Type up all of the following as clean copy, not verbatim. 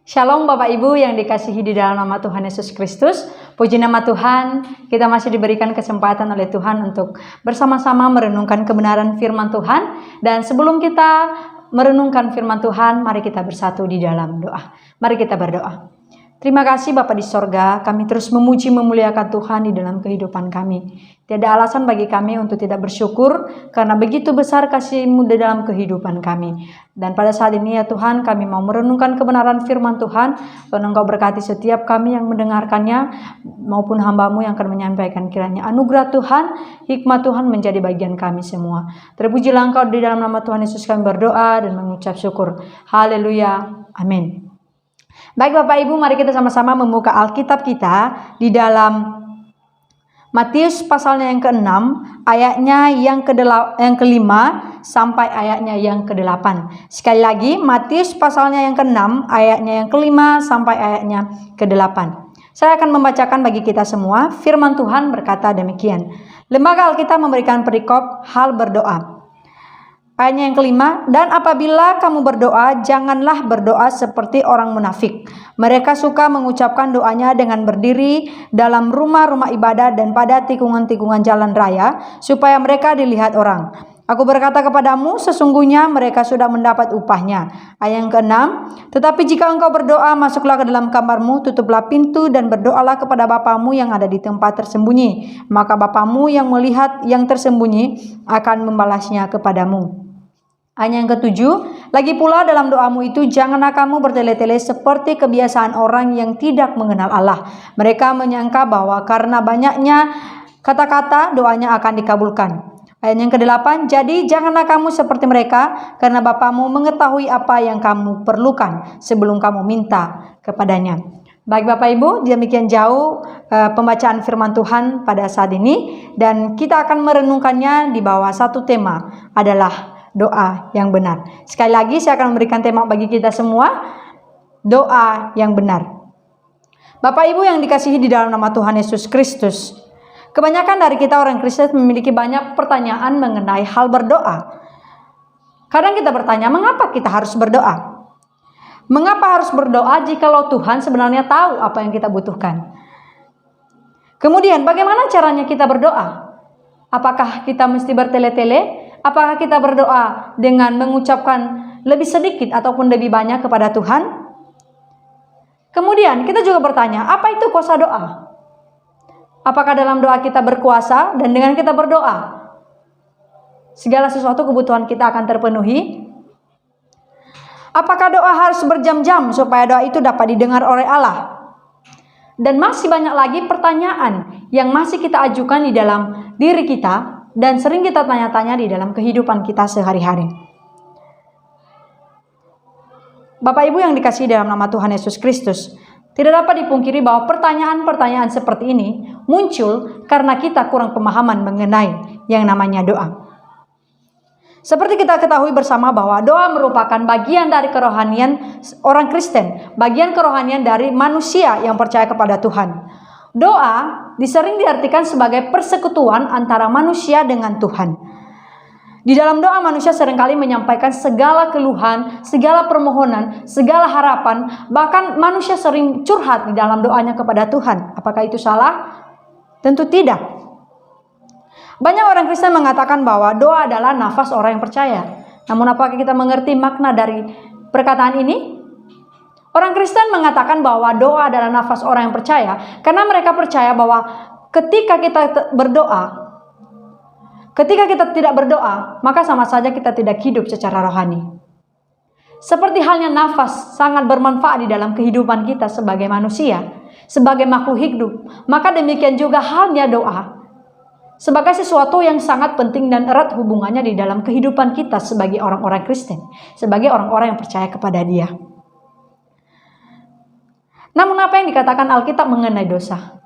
Shalom Bapak Ibu yang dikasihi di dalam nama Tuhan Yesus Kristus. Puji nama Tuhan, kita masih diberikan kesempatan oleh Tuhan untuk bersama-sama merenungkan kebenaran firman Tuhan. Dan sebelum kita merenungkan firman Tuhan, mari kita bersatu di dalam doa. Mari kita berdoa. Terima kasih Bapa di sorga, kami terus memuji memuliakan Tuhan di dalam kehidupan kami. Tiada alasan bagi kami untuk tidak bersyukur, karena begitu besar kasih-Mu di dalam kehidupan kami. Dan pada saat ini ya Tuhan, kami mau merenungkan kebenaran firman Tuhan. Tuhan Engkau berkati setiap kami yang mendengarkannya, maupun hamba-Mu yang akan menyampaikan. Kiranya anugerah Tuhan, hikmat Tuhan menjadi bagian kami semua. Terpujilah Engkau, di dalam nama Tuhan Yesus kami berdoa dan mengucap syukur. Haleluya, amin. Baik Bapak Ibu, mari kita sama-sama membuka Alkitab kita di dalam Matius pasalnya yang ke-6, ayatnya yang ke-5 sampai ayatnya yang ke-8. Sekali lagi, Matius pasalnya yang ke-6, ayatnya yang ke-5 sampai ayatnya ke-8. Saya akan membacakan bagi kita semua. Firman Tuhan berkata demikian. Lembaga Alkitab memberikan perikop hal berdoa. Ayatnya yang ke-5, dan apabila kamu berdoa, janganlah berdoa seperti orang munafik. Mereka suka mengucapkan doanya dengan berdiri dalam rumah-rumah ibadah dan pada tikungan-tikungan jalan raya, supaya mereka dilihat orang. Aku berkata kepadamu, sesungguhnya mereka sudah mendapat upahnya. Ayat yang ke-6, tetapi jika engkau berdoa, masuklah ke dalam kamarmu, tutuplah pintu dan berdoalah kepada Bapamu yang ada di tempat tersembunyi. Maka Bapamu yang melihat yang tersembunyi akan membalasnya kepadamu. Ayat yang ke-7, lagi pula dalam doamu itu janganlah kamu bertele-tele seperti kebiasaan orang yang tidak mengenal Allah. Mereka menyangka bahwa karena banyaknya kata-kata doanya akan dikabulkan. Ayat yang ke-8, jadi janganlah kamu seperti mereka, karena Bapamu mengetahui apa yang kamu perlukan sebelum kamu minta kepadanya. Baik Bapak Ibu, demikian jauh pembacaan firman Tuhan pada saat ini, dan kita akan merenungkannya di bawah satu tema adalah doa yang benar. Sekali lagi saya akan memberikan tema bagi kita semua, doa yang benar. Bapak Ibu yang dikasihi di dalam nama Tuhan Yesus Kristus, kebanyakan dari kita orang Kristen memiliki banyak pertanyaan mengenai hal berdoa. Kadang kita bertanya, mengapa kita harus berdoa? Mengapa harus berdoa jikalau Tuhan sebenarnya tahu apa yang kita butuhkan? Kemudian bagaimana caranya kita berdoa? Apakah kita mesti bertele-tele? Apakah kita berdoa dengan mengucapkan lebih sedikit ataupun lebih banyak kepada Tuhan? Kemudian kita juga bertanya, apa itu kuasa doa? Apakah dalam doa kita berkuasa dan dengan kita berdoa segala sesuatu kebutuhan kita akan terpenuhi? Apakah doa harus berjam-jam supaya doa itu dapat didengar oleh Allah? Dan masih banyak lagi pertanyaan yang masih kita ajukan di dalam diri kita dan sering kita tanya-tanya di dalam kehidupan kita sehari-hari. Bapak Ibu yang dikasihi dalam nama Tuhan Yesus Kristus, tidak dapat dipungkiri bahwa pertanyaan-pertanyaan seperti ini muncul karena kita kurang pemahaman mengenai yang namanya doa. Seperti kita ketahui bersama bahwa doa merupakan bagian dari kerohanian orang Kristen, bagian kerohanian dari manusia yang percaya kepada Tuhan. Doa disering diartikan sebagai persekutuan antara manusia dengan Tuhan. Di dalam doa manusia seringkali menyampaikan segala keluhan, segala permohonan, segala harapan, bahkan manusia sering curhat di dalam doanya kepada Tuhan. Apakah itu salah? Tentu tidak. Banyak orang Kristen mengatakan bahwa doa adalah nafas orang yang percaya. Namun apakah kita mengerti makna dari perkataan ini? Orang Kristen mengatakan bahwa doa adalah nafas orang yang percaya karena mereka percaya bahwa ketika kita berdoa, ketika kita tidak berdoa, maka sama saja kita tidak hidup secara rohani. Seperti halnya nafas sangat bermanfaat di dalam kehidupan kita sebagai manusia, sebagai makhluk hidup, maka demikian juga halnya doa sebagai sesuatu yang sangat penting dan erat hubungannya di dalam kehidupan kita sebagai orang-orang Kristen, sebagai orang-orang yang percaya kepada Dia. Namun apa yang dikatakan Alkitab mengenai dosa?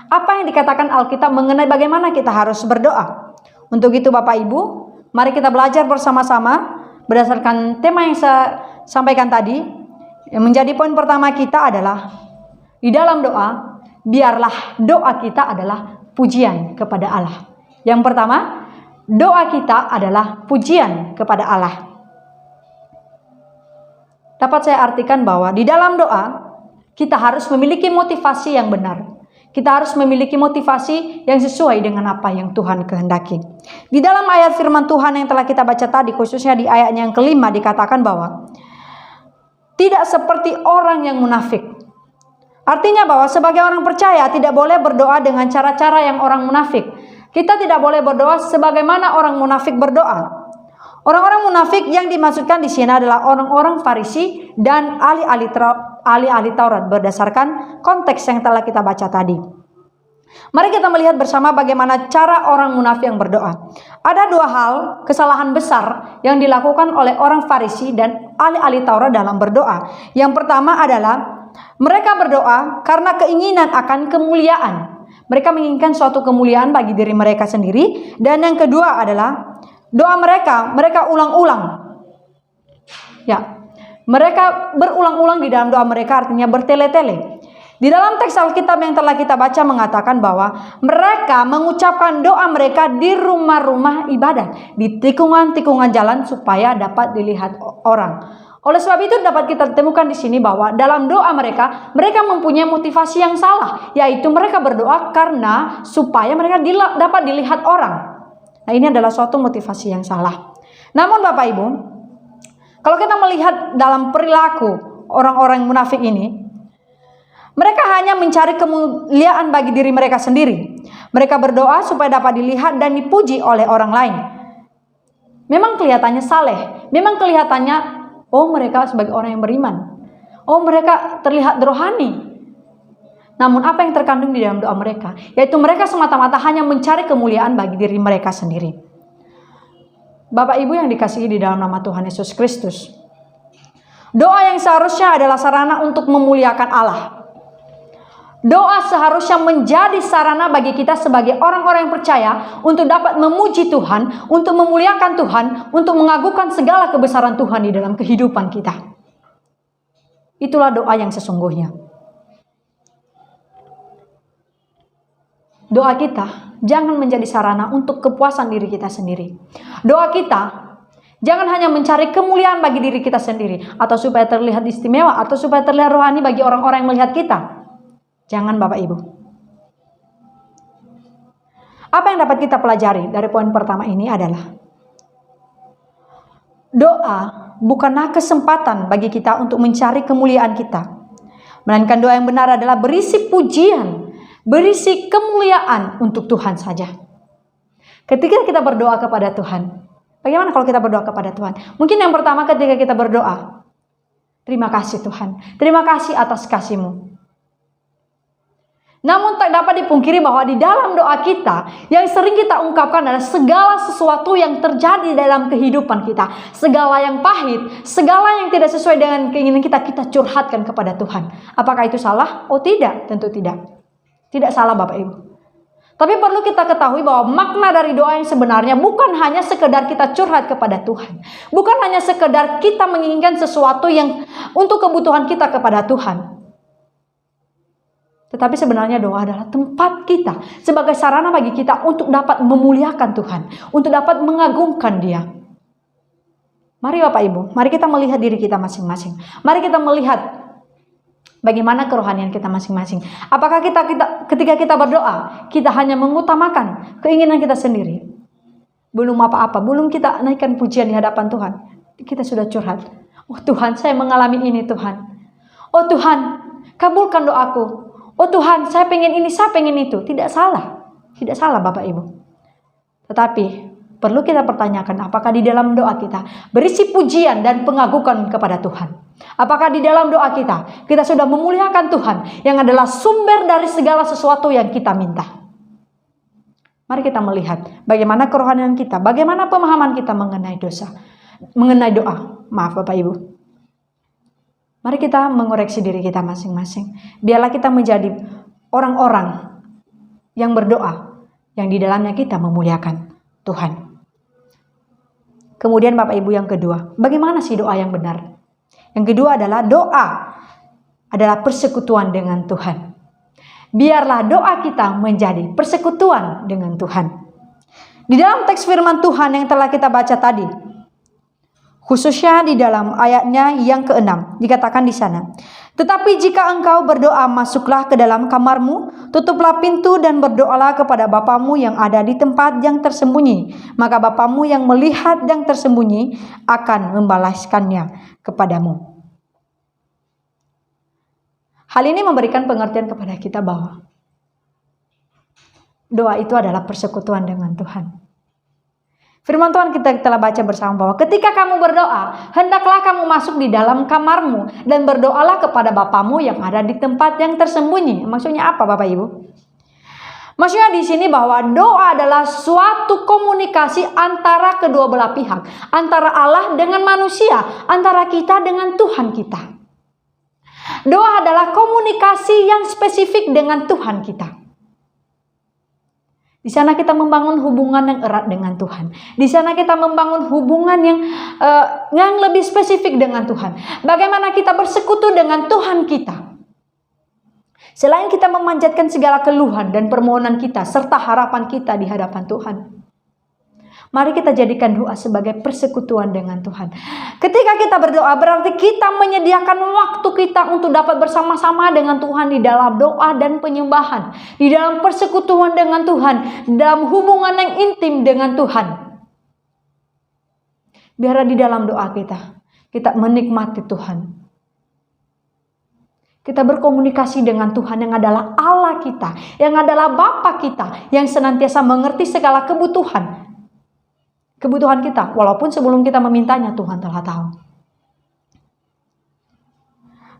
Apa yang dikatakan Alkitab mengenai bagaimana kita harus berdoa? Untuk itu Bapak Ibu, mari kita belajar bersama-sama berdasarkan tema yang saya sampaikan tadi. Yang menjadi poin pertama kita adalah di dalam doa, biarlah doa kita adalah pujian kepada Allah. Yang pertama, doa kita adalah pujian kepada Allah. dapat saya artikan bahwa di dalam doa kita harus memiliki motivasi yang benar. Kita harus memiliki motivasi yang sesuai dengan apa yang Tuhan kehendaki. Di dalam ayat firman Tuhan yang telah kita baca tadi, khususnya di ayatnya yang kelima, dikatakan bahwa tidak seperti orang yang munafik. Artinya bahwa sebagai orang percaya tidak boleh berdoa dengan cara-cara yang orang munafik. Kita tidak boleh berdoa sebagaimana orang munafik berdoa. Orang-orang munafik yang dimaksudkan di sini adalah orang-orang Farisi dan ahli-ahli Taurat berdasarkan konteks yang telah kita baca tadi. Mari kita melihat bersama bagaimana cara orang munafik yang berdoa. Ada dua hal kesalahan besar yang dilakukan oleh orang Farisi dan ahli-ahli Taurat dalam berdoa. Yang pertama adalah mereka berdoa karena keinginan akan kemuliaan. Mereka menginginkan suatu kemuliaan bagi diri mereka sendiri. Dan yang kedua adalah doa mereka ulang-ulang. Ya, mereka berulang-ulang di dalam doa mereka, artinya bertele-tele. Di dalam teks Alkitab yang telah kita baca mengatakan bahwa mereka mengucapkan doa mereka di rumah-rumah ibadat, di tikungan-tikungan jalan supaya dapat dilihat orang. Oleh sebab itu dapat kita temukan di sini bahwa dalam doa mereka mempunyai motivasi yang salah, yaitu mereka berdoa karena supaya mereka dapat dilihat orang. Nah, ini adalah suatu motivasi yang salah. Namun Bapak Ibu, kalau kita melihat dalam perilaku orang-orang munafik ini, mereka hanya mencari kemuliaan bagi diri mereka sendiri. Mereka berdoa supaya dapat dilihat dan dipuji oleh orang lain. Memang kelihatannya saleh, memang kelihatannya, oh mereka sebagai orang yang beriman, oh mereka terlihat rohani. Namun apa yang terkandung di dalam doa mereka, yaitu mereka semata-mata hanya mencari kemuliaan bagi diri mereka sendiri. Bapak Ibu yang dikasihi di dalam nama Tuhan Yesus Kristus, doa yang seharusnya adalah sarana untuk memuliakan Allah. Doa seharusnya menjadi sarana bagi kita sebagai orang-orang yang percaya untuk dapat memuji Tuhan, untuk memuliakan Tuhan, untuk mengagungkan segala kebesaran Tuhan di dalam kehidupan kita. Itulah doa yang sesungguhnya. Doa kita jangan menjadi sarana untuk kepuasan diri kita sendiri. Doa kita jangan hanya mencari kemuliaan bagi diri kita sendiri, atau supaya terlihat istimewa, atau supaya terlihat rohani bagi orang-orang yang melihat kita. Jangan Bapak Ibu. Apa yang dapat kita pelajari dari poin pertama ini adalah doa bukanlah kesempatan bagi kita untuk mencari kemuliaan kita, melainkan doa yang benar adalah berisi pujian, berisi kemuliaan untuk Tuhan saja. Ketika kita berdoa kepada Tuhan, bagaimana kalau kita berdoa kepada Tuhan? Mungkin yang pertama ketika kita berdoa, terima kasih Tuhan, terima kasih atas kasih-Mu. Namun tak dapat dipungkiri bahwa di dalam doa kita, yang sering kita ungkapkan adalah segala sesuatu yang terjadi dalam kehidupan kita. Segala yang pahit, segala yang tidak sesuai dengan keinginan kita, kita curhatkan kepada Tuhan. Apakah itu salah? Oh tidak, tentu tidak. Tidak salah Bapak Ibu. Tapi perlu kita ketahui bahwa makna dari doa yang sebenarnya bukan hanya sekedar kita curhat kepada Tuhan. Bukan hanya sekedar kita menginginkan sesuatu yang untuk kebutuhan kita kepada Tuhan. Tetapi sebenarnya doa adalah tempat kita sebagai sarana bagi kita untuk dapat memuliakan Tuhan, untuk dapat mengagungkan Dia. Mari Bapak Ibu, mari kita melihat diri kita masing-masing. Mari kita melihat bagaimana kerohanian kita masing-masing. Apakah ketika kita berdoa, kita hanya mengutamakan keinginan kita sendiri? Belum apa-apa, belum kita naikkan pujian di hadapan Tuhan, kita sudah curhat. Oh Tuhan, saya mengalami ini Tuhan. Oh Tuhan, kabulkan doaku. Oh Tuhan, saya pengen ini, saya pengen itu. Tidak salah. Tidak salah Bapak Ibu. Tetapi perlu kita pertanyakan, apakah di dalam doa kita berisi pujian dan pengagungan kepada Tuhan? Apakah di dalam doa kita sudah memuliakan Tuhan yang adalah sumber dari segala sesuatu yang kita minta? Mari kita melihat bagaimana kerohanian kita, bagaimana pemahaman kita mengenai dosa, mengenai doa. Maaf Bapak Ibu. Mari kita mengoreksi diri kita masing-masing. Biarlah kita menjadi orang-orang yang berdoa, yang di dalamnya kita memuliakan Tuhan. Kemudian Bapak Ibu yang kedua, bagaimana sih doa yang benar? Yang kedua adalah doa adalah persekutuan dengan Tuhan. Biarlah doa kita menjadi persekutuan dengan Tuhan. Di dalam teks firman Tuhan yang telah kita baca tadi, Khususnya di dalam ayatnya yang ke-6 dikatakan di sana, tetapi jika engkau berdoa, masuklah ke dalam kamarmu, tutuplah pintu dan berdoalah kepada Bapamu yang ada di tempat yang tersembunyi. Maka Bapamu yang melihat yang tersembunyi akan membalaskannya kepadamu. Hal ini memberikan pengertian kepada kita bahwa doa itu adalah persekutuan dengan Tuhan. Firman Tuhan kita telah baca bersama bahwa ketika kamu berdoa, hendaklah kamu masuk di dalam kamarmu dan berdoalah kepada Bapamu yang ada di tempat yang tersembunyi. Maksudnya apa Bapak Ibu? Maksudnya di sini bahwa doa adalah suatu komunikasi antara kedua belah pihak, antara Allah dengan manusia, antara kita dengan Tuhan kita. Doa adalah komunikasi yang spesifik dengan Tuhan kita. Di sana kita membangun hubungan yang erat dengan Tuhan. Di sana kita membangun hubungan yang lebih spesifik dengan Tuhan. Bagaimana kita bersekutu dengan Tuhan kita. Selain kita memanjatkan segala keluhan dan permohonan kita serta harapan kita di hadapan Tuhan. Mari kita jadikan doa sebagai persekutuan dengan Tuhan. Ketika kita berdoa berarti kita menyediakan waktu kita untuk dapat bersama-sama dengan Tuhan di dalam doa dan penyembahan. Di dalam persekutuan dengan Tuhan. Dalam hubungan yang intim dengan Tuhan. Biarlah di dalam doa kita menikmati Tuhan. Kita berkomunikasi dengan Tuhan yang adalah Allah kita. Yang adalah Bapa kita. Yang senantiasa mengerti segala kebutuhan kita, walaupun sebelum kita memintanya Tuhan telah tahu.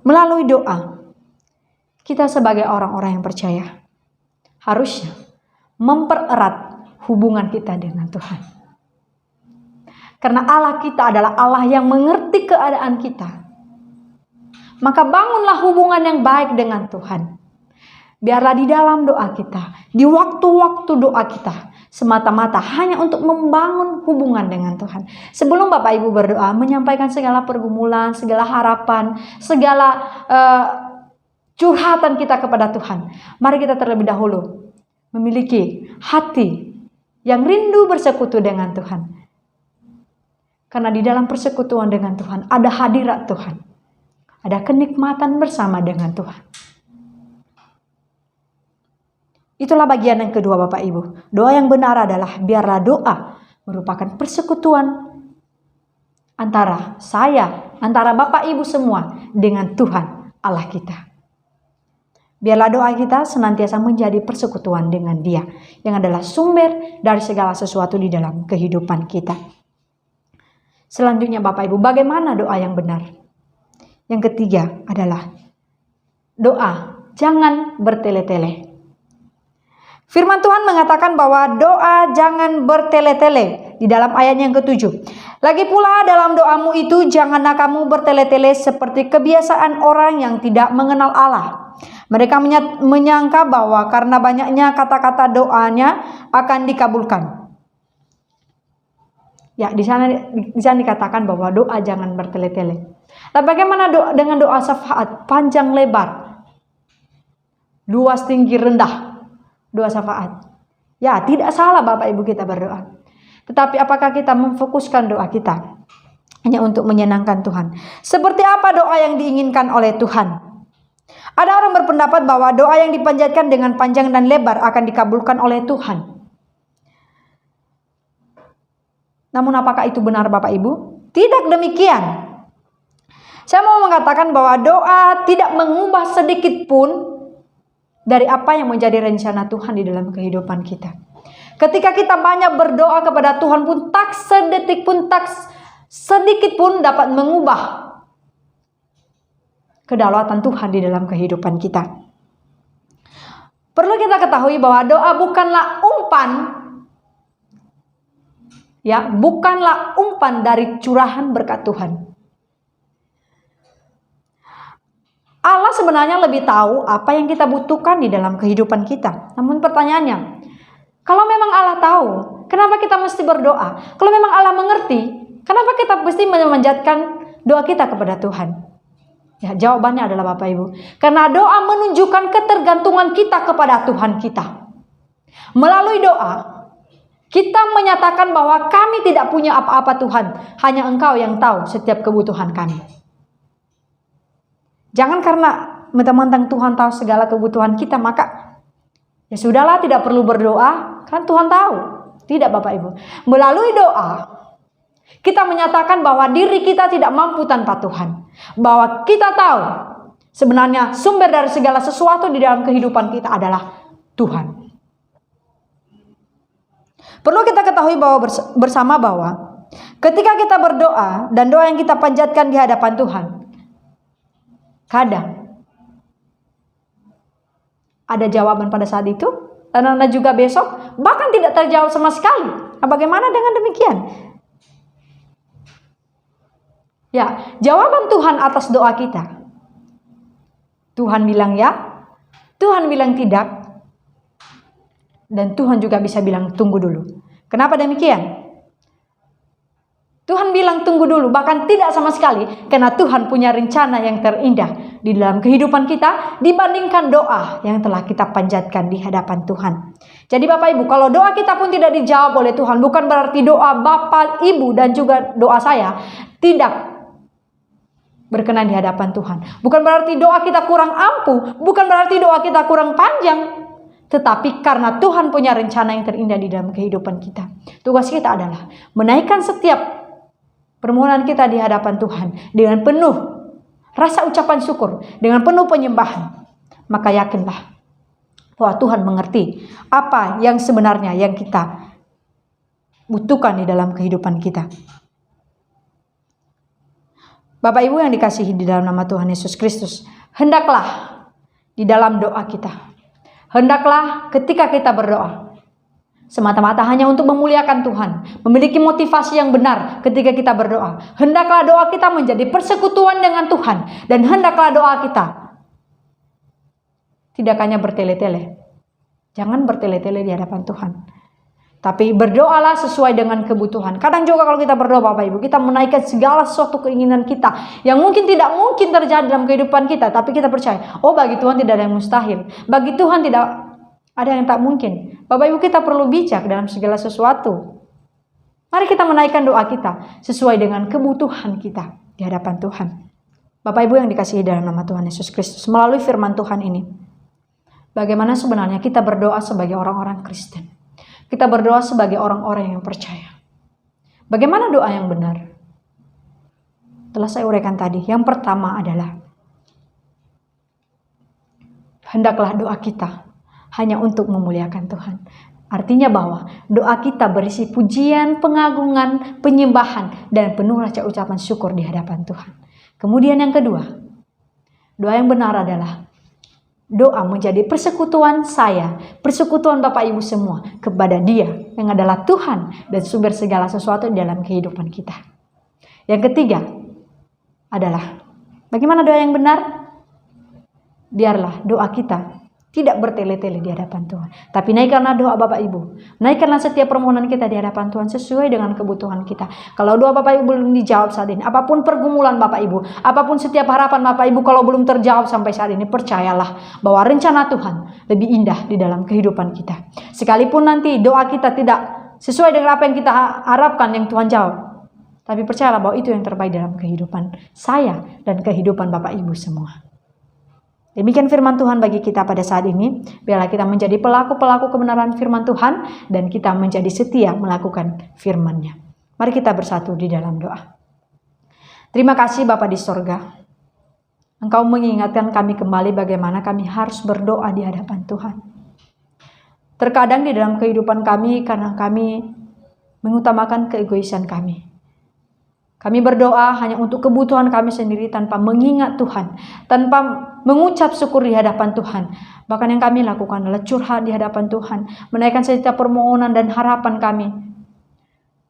Melalui doa, kita sebagai orang-orang yang percaya harusnya mempererat hubungan kita dengan Tuhan. Karena Allah kita adalah Allah yang mengerti keadaan kita. Maka bangunlah hubungan yang baik dengan Tuhan. Biarlah di dalam doa kita, di waktu-waktu doa kita, semata-mata hanya untuk membangun hubungan dengan Tuhan. Sebelum Bapak Ibu berdoa, menyampaikan segala pergumulan, segala harapan, segala curhatan kita kepada Tuhan. Mari kita terlebih dahulu memiliki hati yang rindu bersekutu dengan Tuhan. Karena di dalam persekutuan dengan Tuhan ada hadirat Tuhan. Ada kenikmatan bersama dengan Tuhan. Itulah bagian yang kedua Bapak Ibu. Doa yang benar adalah biarlah doa merupakan persekutuan antara Bapak Ibu semua dengan Tuhan Allah kita. Biarlah doa kita senantiasa menjadi persekutuan dengan Dia yang adalah sumber dari segala sesuatu di dalam kehidupan kita. Selanjutnya Bapak Ibu, bagaimana doa yang benar? Yang ketiga adalah doa jangan bertele-tele. Firman Tuhan mengatakan bahwa doa jangan bertele-tele di dalam ayat yang ke-7. Lagi pula dalam doamu itu janganlah kamu bertele-tele seperti kebiasaan orang yang tidak mengenal Allah. Mereka menyangka bahwa karena banyaknya kata-kata doanya akan dikabulkan. Ya, di sana dikatakan bahwa doa jangan bertele-tele. Nah, bagaimana dengan doa syafaat panjang lebar, luas tinggi rendah? Doa syafaat. Ya, tidak salah Bapak Ibu kita berdoa. Tetapi apakah kita memfokuskan doa kita hanya untuk menyenangkan Tuhan? Seperti apa doa yang diinginkan oleh Tuhan? Ada orang berpendapat bahwa doa yang dipanjatkan dengan panjang dan lebar akan dikabulkan oleh Tuhan. Namun apakah itu benar Bapak Ibu? Tidak demikian. Saya mau mengatakan bahwa doa tidak mengubah sedikit pun dari apa yang menjadi rencana Tuhan di dalam kehidupan kita. Ketika kita banyak berdoa kepada Tuhan pun tak sedetik pun, tak sedikit pun dapat mengubah kedaulatan Tuhan di dalam kehidupan kita. Perlu kita ketahui bahwa doa bukanlah umpan, ya, bukanlah umpan dari curahan berkat Tuhan. Allah sebenarnya lebih tahu apa yang kita butuhkan di dalam kehidupan kita. Namun pertanyaannya, kalau memang Allah tahu, kenapa kita mesti berdoa? Kalau memang Allah mengerti, kenapa kita mesti memanjatkan doa kita kepada Tuhan? Ya, jawabannya adalah Bapak Ibu, karena doa menunjukkan ketergantungan kita kepada Tuhan kita. Melalui doa, Kita menyatakan bahwa kami tidak punya apa-apa Tuhan, hanya Engkau yang tahu setiap kebutuhan kami. Jangan karena mentang-mentang Tuhan tahu segala kebutuhan kita, maka ya sudahlah, tidak perlu berdoa, kan Tuhan tahu. Tidak Bapak Ibu. Melalui doa, kita menyatakan bahwa diri kita tidak mampu tanpa Tuhan. Bahwa kita tahu sebenarnya sumber dari segala sesuatu di dalam kehidupan kita adalah Tuhan. Perlu kita ketahui bahwa bersama bahwa ketika kita berdoa dan doa yang kita panjatkan di hadapan Tuhan, kadang ada jawaban pada saat itu, dan ada juga besok bahkan tidak terjawab sama sekali. Nah, bagaimana dengan demikian? Ya, jawaban Tuhan atas doa kita. Tuhan bilang ya, Tuhan bilang tidak, dan Tuhan juga bisa bilang tunggu dulu. Kenapa demikian? Tuhan bilang tunggu dulu, bahkan tidak sama sekali, karena Tuhan punya rencana yang terindah di dalam kehidupan kita dibandingkan doa yang telah kita panjatkan di hadapan Tuhan. Jadi Bapak Ibu, kalau doa kita pun tidak dijawab oleh Tuhan, bukan berarti doa Bapak Ibu dan juga doa saya tidak berkenan di hadapan Tuhan. Bukan berarti doa kita kurang ampuh, bukan berarti doa kita kurang panjang. Tetapi karena Tuhan punya rencana yang terindah di dalam kehidupan kita, tugas kita adalah menaikkan setiap permohonan kita di hadapan Tuhan dengan penuh rasa ucapan syukur, dengan penuh penyembahan. Maka yakinlah bahwa Tuhan mengerti apa yang sebenarnya yang kita butuhkan di dalam kehidupan kita. Bapak Ibu yang dikasihi di dalam nama Tuhan Yesus Kristus, hendaklah di dalam doa kita, hendaklah ketika kita berdoa semata-mata hanya untuk memuliakan Tuhan, memiliki motivasi yang benar ketika kita berdoa. Hendaklah doa kita menjadi persekutuan dengan Tuhan, dan hendaklah doa kita tidak hanya bertele-tele. Jangan bertele-tele di hadapan Tuhan, tapi berdoalah sesuai dengan kebutuhan. Kadang juga kalau kita berdoa Bapak Ibu, kita menaikkan segala sesuatu keinginan kita yang mungkin tidak mungkin terjadi dalam kehidupan kita, tapi kita percaya, oh bagi Tuhan tidak ada yang mustahil, bagi Tuhan tidak ada yang tak mungkin. Bapak Ibu, kita perlu bijak dalam segala sesuatu. Mari kita menaikkan doa kita sesuai dengan kebutuhan kita di hadapan Tuhan. Bapak Ibu yang dikasihi dalam nama Tuhan Yesus Kristus, melalui firman Tuhan ini, bagaimana sebenarnya kita berdoa sebagai orang-orang Kristen. Kita berdoa sebagai orang-orang yang percaya. Bagaimana doa yang benar? Telah saya uraikan tadi. Yang pertama adalah, hendaklah doa kita hanya untuk memuliakan Tuhan. Artinya bahwa doa kita berisi pujian, pengagungan, penyembahan, dan penuh rasa ucapan syukur di hadapan Tuhan. Kemudian yang kedua, doa yang benar adalah doa menjadi persekutuan saya, persekutuan Bapak Ibu semua kepada Dia yang adalah Tuhan dan sumber segala sesuatu dalam kehidupan kita. Yang ketiga adalah bagaimana doa yang benar? Biarlah doa kita tidak bertele-tele di hadapan Tuhan, tapi naikkanlah doa Bapak Ibu, naikkanlah setiap permohonan kita di hadapan Tuhan sesuai dengan kebutuhan kita. Kalau doa Bapak Ibu belum dijawab saat ini, apapun pergumulan Bapak Ibu, apapun setiap harapan Bapak Ibu, kalau belum terjawab sampai saat ini, percayalah bahwa rencana Tuhan lebih indah di dalam kehidupan kita. Sekalipun nanti doa kita tidak sesuai dengan apa yang kita harapkan yang Tuhan jawab, tapi percayalah bahwa itu yang terbaik dalam kehidupan saya dan kehidupan Bapak Ibu semua. Demikian firman Tuhan bagi kita pada saat ini. Biarlah kita menjadi pelaku-pelaku kebenaran firman Tuhan, dan kita menjadi setia melakukan firman-Nya. Mari kita bersatu di dalam doa. Terima kasih Bapa di sorga. Engkau mengingatkan kami kembali bagaimana kami harus berdoa di hadapan Tuhan. Terkadang di dalam kehidupan kami, karena kami mengutamakan keegoisan kami, kami berdoa hanya untuk kebutuhan kami sendiri tanpa mengingat Tuhan, tanpa mengucap syukur di hadapan Tuhan. Bahkan yang kami lakukan adalah curhat di hadapan Tuhan, menaikkan setiap permohonan dan harapan kami.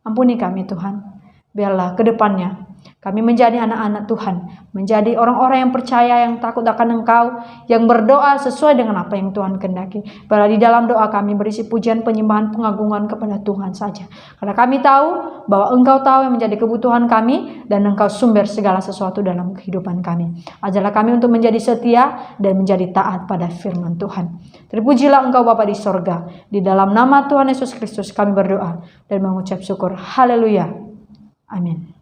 Ampuni kami Tuhan. Biarlah ke depannya Kami menjadi anak-anak Tuhan, menjadi orang-orang yang percaya, yang takut akan Engkau, yang berdoa sesuai dengan apa yang Tuhan kehendaki. Biarlah di dalam doa kami berisi pujian, penyembahan, pengagungan kepada Tuhan saja. Karena kami tahu bahwa Engkau tahu yang menjadi kebutuhan kami, dan Engkau sumber segala sesuatu dalam kehidupan kami. Ajarlah kami untuk menjadi setia dan menjadi taat pada firman Tuhan. Terpujilah Engkau Bapa di sorga. Di dalam nama Tuhan Yesus Kristus kami berdoa dan mengucap syukur. Haleluya. Amin.